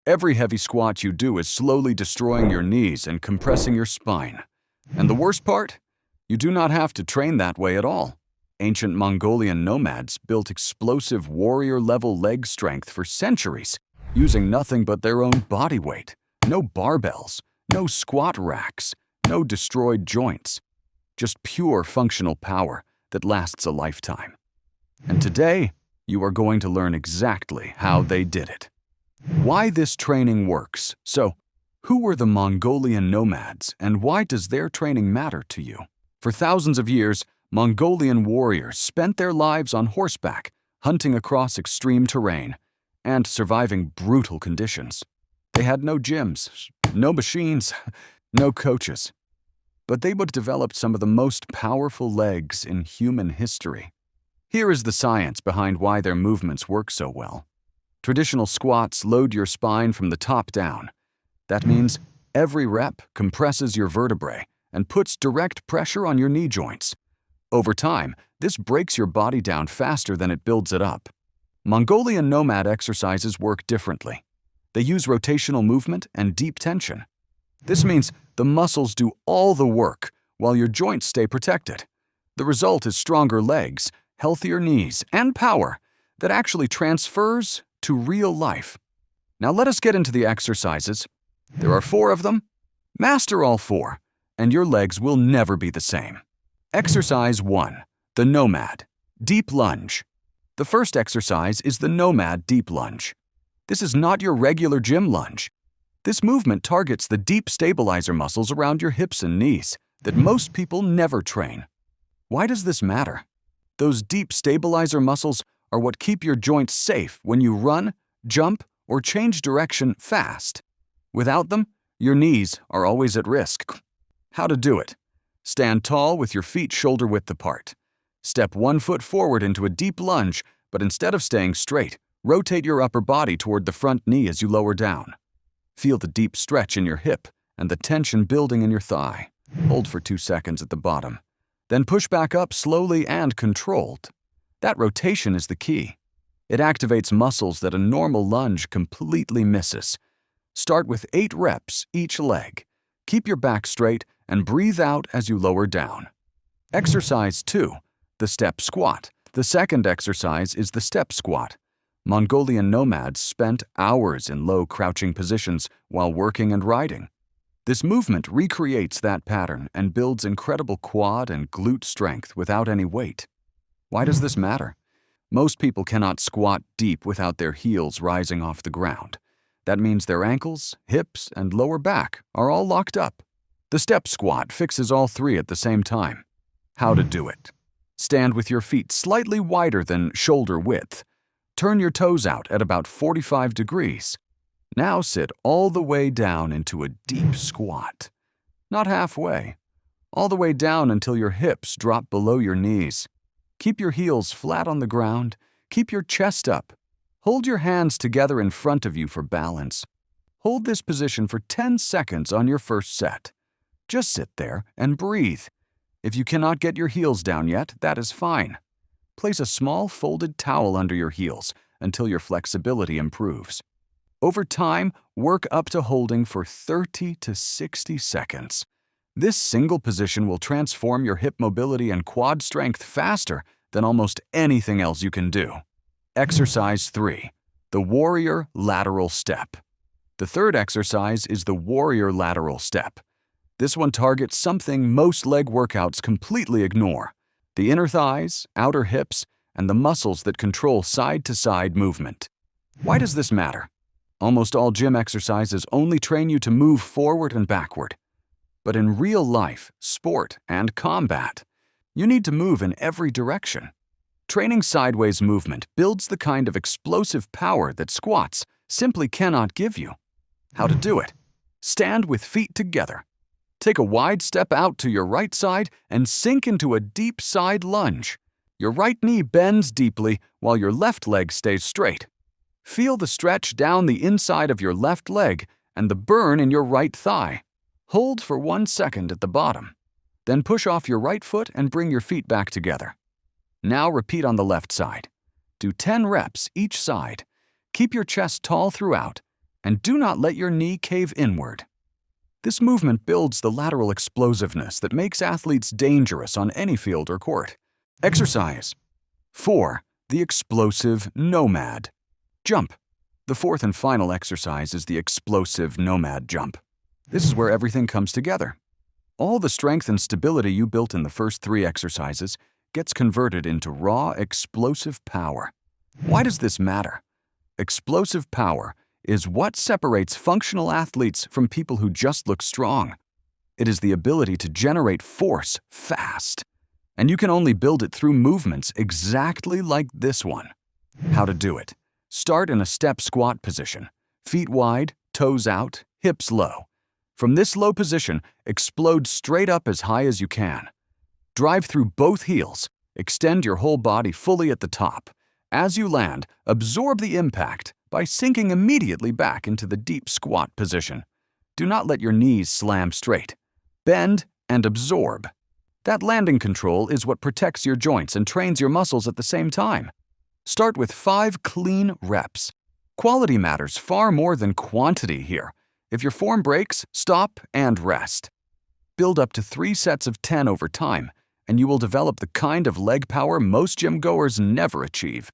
Every heavy squat you do is slowly destroying your knees and compressing your spine. And the worst part? You do not have to train that way at all. Ancient Mongolian nomads built explosive warrior-level leg strength for centuries, using nothing but their own body weight. No barbells, no squat racks, no destroyed joints. Just pure functional power that lasts a lifetime. And today, you are going to learn exactly how they did it. Why this training works. So, who were the Mongolian nomads and why does their training matter to you? For thousands of years, Mongolian warriors spent their lives on horseback, hunting across extreme terrain, and surviving brutal conditions. They had no gyms, no machines, no coaches. But they would develop some of the most powerful legs in human history. Here is the science behind why their movements work so well. Traditional squats load your spine from the top down. That means every rep compresses your vertebrae and puts direct pressure on your knee joints. Over time, this breaks your body down faster than it builds it up. Mongolian nomad exercises work differently. They use rotational movement and deep tension. This means the muscles do all the work while your joints stay protected. The result is stronger legs, healthier knees, and power that actually transfers to real life. Now let us get into the exercises. There are 4 of them. Master all 4, and your legs will never be the same. Exercise 1. The Nomad. Deep Lunge. The first exercise is the Nomad Deep Lunge. This is not your regular gym lunge. This movement targets the deep stabilizer muscles around your hips and knees that most people never train. Why does this matter? Those deep stabilizer muscles are what keep your joints safe when you run, jump, or change direction fast. Without them, your knees are always at risk. How to do it. Stand tall with your feet shoulder-width apart. Step 1 foot forward into a deep lunge, but instead of staying straight, rotate your upper body toward the front knee as you lower down. Feel the deep stretch in your hip and the tension building in your thigh. Hold for 2 seconds at the bottom. Then push back up slowly and controlled. That rotation is the key. It activates muscles that a normal lunge completely misses. Start with 8 reps each leg. Keep your back straight and breathe out as you lower down. Exercise 2. The Step Squat. The second exercise is the Step Squat. Mongolian nomads spent hours in low crouching positions while working and riding. This movement recreates that pattern and builds incredible quad and glute strength without any weight. Why does this matter? Most people cannot squat deep without their heels rising off the ground. That means their ankles, hips, and lower back are all locked up. The Step Squat fixes all 3 at the same time. How to do it. Stand with your feet slightly wider than shoulder width. Turn your toes out at about 45 degrees. Now sit all the way down into a deep squat. Not halfway. All the way down until your hips drop below your knees. Keep your heels flat on the ground. Keep your chest up. Hold your hands together in front of you for balance. Hold this position for 10 seconds on your first set. Just sit there and breathe. If you cannot get your heels down yet, that is fine. Place a small folded towel under your heels until your flexibility improves. Over time, work up to holding for 30 to 60 seconds. This single position will transform your hip mobility and quad strength faster than almost anything else you can do. Exercise 3. The Warrior Lateral Step. The third exercise is the Warrior Lateral Step. This one targets something most leg workouts completely ignore: the inner thighs, outer hips, and the muscles that control side-to-side movement. Why does this matter? Almost all gym exercises only train you to move forward and backward. But in real life, sport, and combat, you need to move in every direction. Training sideways movement builds the kind of explosive power that squats simply cannot give you. How to do it? Stand with feet together. Take a wide step out to your right side and sink into a deep side lunge. Your right knee bends deeply while your left leg stays straight. Feel the stretch down the inside of your left leg and the burn in your right thigh. Hold for 1 second at the bottom. Then push off your right foot and bring your feet back together. Now repeat on the left side. Do 10 reps each side. Keep your chest tall throughout and do not let your knee cave inward. This movement builds the lateral explosiveness that makes athletes dangerous on any field or court. Exercise 4. The explosive nomad. Jump. The fourth and final exercise is the explosive nomad jump. This is where everything comes together. All the strength and stability you built in the first 3 exercises gets converted into raw, explosive power. Why does this matter? Explosive power is what separates functional athletes from people who just look strong. It is the ability to generate force fast, and you can only build it through movements exactly like this one. How to do it? Start in a step squat position, feet wide, toes out, hips low. From this low position, explode straight up as high as you can. Drive through both heels, extend your whole body fully at the top. As you land, absorb the impact by sinking immediately back into the deep squat position. Do not let your knees slam straight. Bend and absorb. That landing control is what protects your joints and trains your muscles at the same time. Start with 5 clean reps. Quality matters far more than quantity here. If your form breaks, stop and rest. Build up to 3 sets of 10 over time, and you will develop the kind of leg power most gym goers never achieve.